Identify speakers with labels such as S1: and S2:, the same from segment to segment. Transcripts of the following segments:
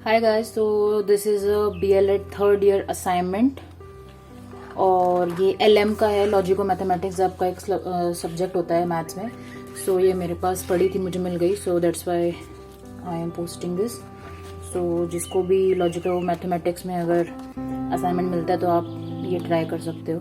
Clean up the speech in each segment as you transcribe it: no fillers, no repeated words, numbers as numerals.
S1: Hi guys, तो this is a BLED third year assignment और ये LM का है। लॉजिको मैथमेटिक्स आपका एक सब्जेक्ट होता है मैथ्स में। सो ये मेरे पास पड़ी थी, मुझे मिल गई, so that's why I am posting this. So जिसको भी लॉजिको मैथमेटिक्स में अगर असाइनमेंट मिलता है तो आप ये ट्राई कर सकते हो।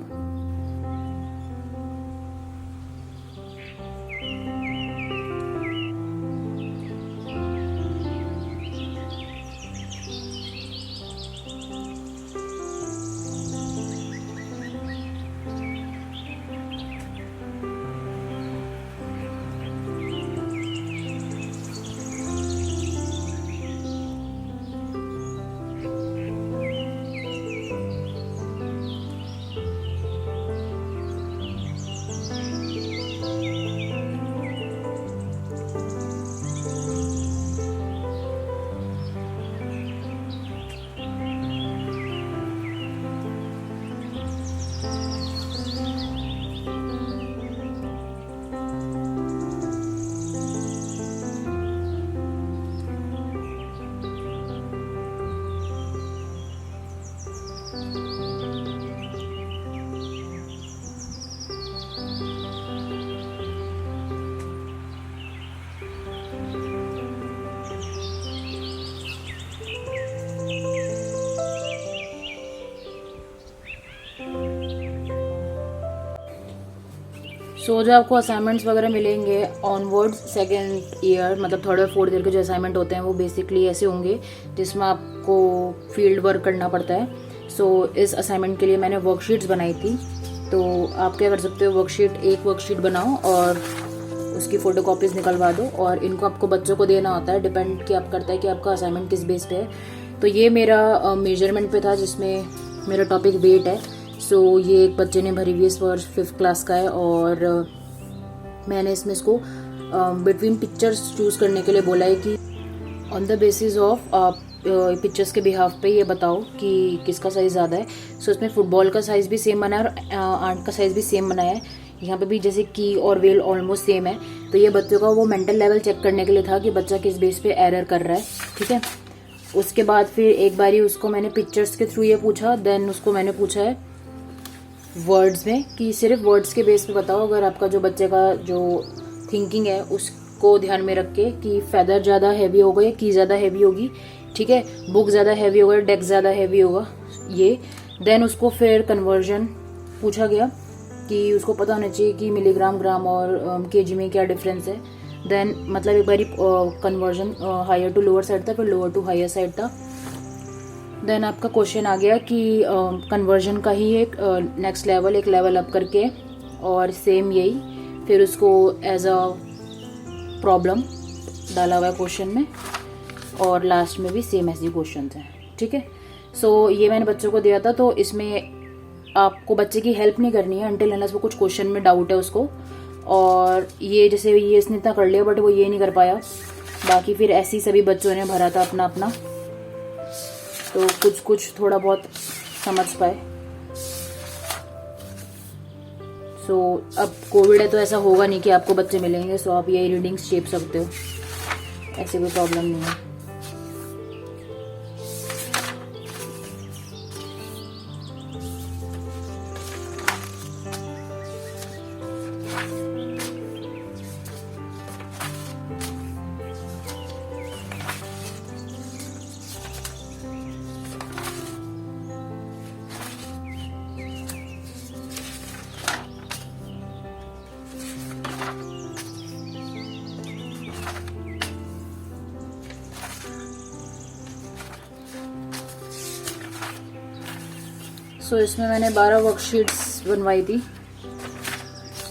S1: सो जो आपको असाइनमेंट्स वगैरह मिलेंगे ऑनवर्ड्स सेकेंड ईयर, मतलब थर्ड और फोर्थ ईयर के जो असाइनमेंट होते हैं वो बेसिकली ऐसे होंगे जिसमें आपको फील्ड वर्क करना पड़ता है। सो इस असाइनमेंट के लिए मैंने वर्कशीट्स बनाई थी। तो आप क्या कर सकते हो, एक वर्कशीट बनाओ और उसकी फ़ोटो कॉपीज़ निकलवा दो और इनको आपको बच्चों को देना होता है। डिपेंड कि आप करता है कि आपका असाइनमेंट किस बेस पे है। तो ये मेरा मेजरमेंट पे था जिसमें मेरा टॉपिक वेट है। सो ये एक बच्चे ने भरी हुई इस वर्ष 5th क्लास का है और मैंने इसमें इसको बिटवीन पिक्चर्स चूज़ करने के लिए बोला है कि on the basis of pictures के बिहाफ पे ये बताओ कि किसका साइज़ ज़्यादा है। सो इसमें फुटबॉल का साइज़ भी सेम बना है और आंट का साइज़ भी सेम बनाया है। यहाँ पे भी जैसे की और वेल ऑलमोस्ट सेम है। तो ये बच्चों का वो मेंटल लेवल चेक करने के लिए था कि बच्चा किस बेस पे एरर कर रहा है, ठीक है। उसके बाद फिर एक बारी उसको मैंने पिक्चर्स के थ्रू ये पूछा, देन उसको मैंने पूछा है वर्ड्स में कि सिर्फ वर्ड्स के बेस पे बताओ अगर आपका जो बच्चे का जो थिंकिंग है उसको ध्यान में रख के कि फेदर ज़्यादा हैवी होगा या की ज़्यादा हैवी होगी, ठीक है, बुक ज़्यादा हैवी होगा, डेस्क ज़्यादा हैवी होगा ये। देन उसको फिर कन्वर्जन पूछा गया कि उसको पता होना चाहिए कि मिलीग्राम, ग्राम और केजी में क्या डिफरेंस है। देन मतलब एक बारी conversion higher to lower side था, फिर लोअर टू हायर साइड था। देन आपका क्वेश्चन आ गया कि कन्वर्जन का ही एक नेक्स्ट लेवल, एक लेवल अप करके और सेम यही फिर उसको एज अ प्रॉब्लम डाला हुआ है क्वेश्चन में और लास्ट में भी सेम ऐसी क्वेश्चन हैं, ठीक है। सो ये मैंने बच्चों को दिया था। तो इसमें आपको बच्चे की हेल्प नहीं करनी है अनटिल अनलेस वो कुछ क्वेश्चन में डाउट है उसको। और ये जैसे ये इसने इतना कर लिया बट वो ये नहीं कर पाया, बाकी फिर ऐसे ही सभी बच्चों ने भरा था अपना अपना, तो कुछ थोड़ा बहुत समझ पाए। सो अब कोविड है तो ऐसा होगा नहीं कि आपको बच्चे मिलेंगे, सो आप यही रीडिंग्स छेप सकते हो, ऐसे कोई प्रॉब्लम नहीं है। सो इसमें मैंने 12 वर्कशीट्स बनवाई थी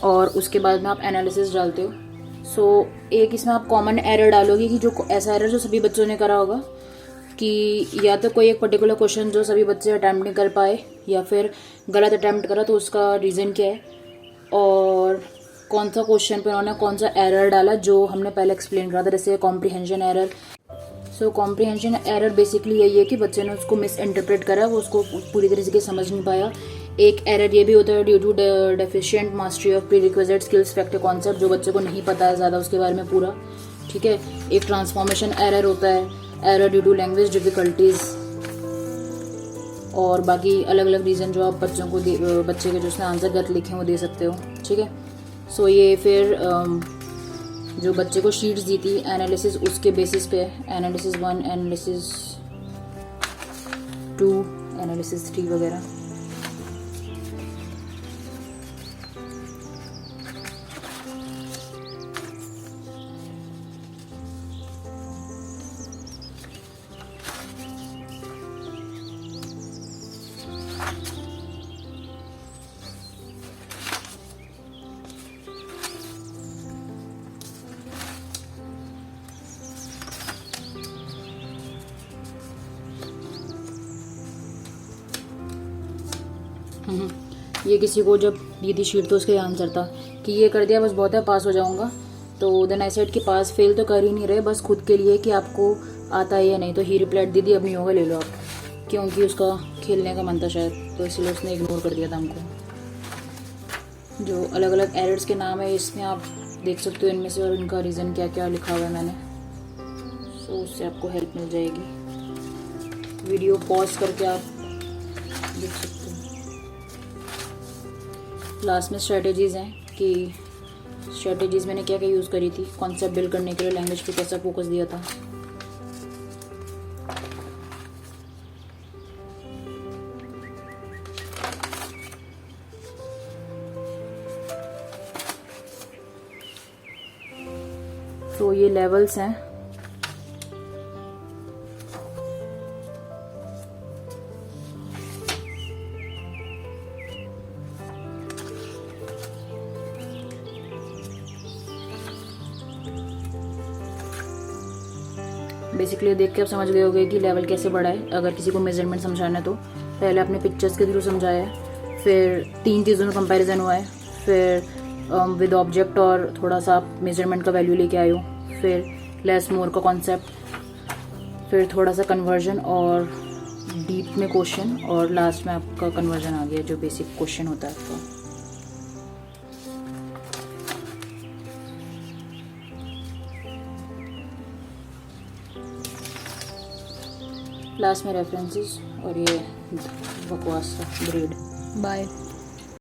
S1: और उसके बाद में आप एनालिसिस डालते हो। सो एक इसमें आप कॉमन एरर डालोगे कि जो ऐसा एरर जो सभी बच्चों ने करा होगा कि या तो कोई एक पर्टिकुलर क्वेश्चन जो सभी बच्चे अटैम्प्ट नहीं कर पाए या फिर गलत अटैम्प्ट करा तो उसका रीज़न क्या है और कौन सा क्वेश्चन पे उन्होंने कौन सा एरर डाला जो हमने पहले एक्सप्लेन करा था, जैसे कॉम्प्रिहेंशन एरर। सो कॉम्प्रिहेंशन एरर बेसिकली यही है कि बच्चे ने उसको मिस इंटरप्रेट करा, वो उसको पूरी तरीके से समझ नहीं पाया। एक एरर ये भी होता है due to deficient mastery of prerequisite skills factor concept, जो बच्चे को नहीं पता है ज़्यादा उसके बारे में पूरा, ठीक है। एक ट्रांसफॉर्मेशन एरर होता है error due to language difficulties और बाकी अलग अलग रीज़न जो आप बच्चों को बच्चे के जो उसने आंसर गलत लिखे हैं वो दे सकते हो, ठीक है। सो ये फिर जो बच्चे को शीट्स दी थी एनालिसिस उसके बेसिस पे, एनालिसिस 1, एनालिसिस 2, एनालिसिस 3 वगैरह। ये किसी को जब दी थी शीट तो उसका आंसर था कि ये कर दिया बस बहुत है, पास हो जाऊंगा। तो देन आई सेड कि पास फेल तो कर ही नहीं रहे, बस खुद के लिए कि आपको आता है या नहीं। तो ही रिप्लाइड दीदी अब नहीं होगा, ले लो आप, क्योंकि उसका खेलने का मन था शायद, तो इसलिए उसने इग्नोर कर दिया था हमको। जो अलग अलग एरर्स के नाम है इसमें आप देख सकते हो इनमें से, और इनका रीज़न क्या क्या लिखा हुआ है मैंने, तो उससे आपको हेल्प मिल जाएगी। वीडियो पॉज करके आप देख सकते हो। लास्ट में स्ट्रेटेजीज़ हैं कि स्ट्रेटेजीज़ मैंने क्या क्या यूज़ करी थी कॉन्सेप्ट बिल्ड करने के लिए, लैंग्वेज पे कैसा फोकस दिया था। तो ये लेवल्स हैं। बेसिकली देख के आप समझ गए होंगे कि लेवल कैसे बढ़ा है। अगर किसी को मेजरमेंट समझाना है तो पहले आपने पिक्चर्स के थ्रू समझाया है, फिर 3 चीज़ों में कंपैरिजन हुआ है, फिर विद ऑब्जेक्ट और थोड़ा सा आप मेजरमेंट का वैल्यू लेके आए हो, फिर लेस मोर का कॉन्सेप्ट, फिर थोड़ा सा कन्वर्जन और डीप में क्वेश्चन, और लास्ट में आपका कन्वर्जन आ गया जो बेसिक क्वेश्चन होता है आपका। लास्ट में रेफरेंसेस और ये बकवास का ग्रेड। बाय।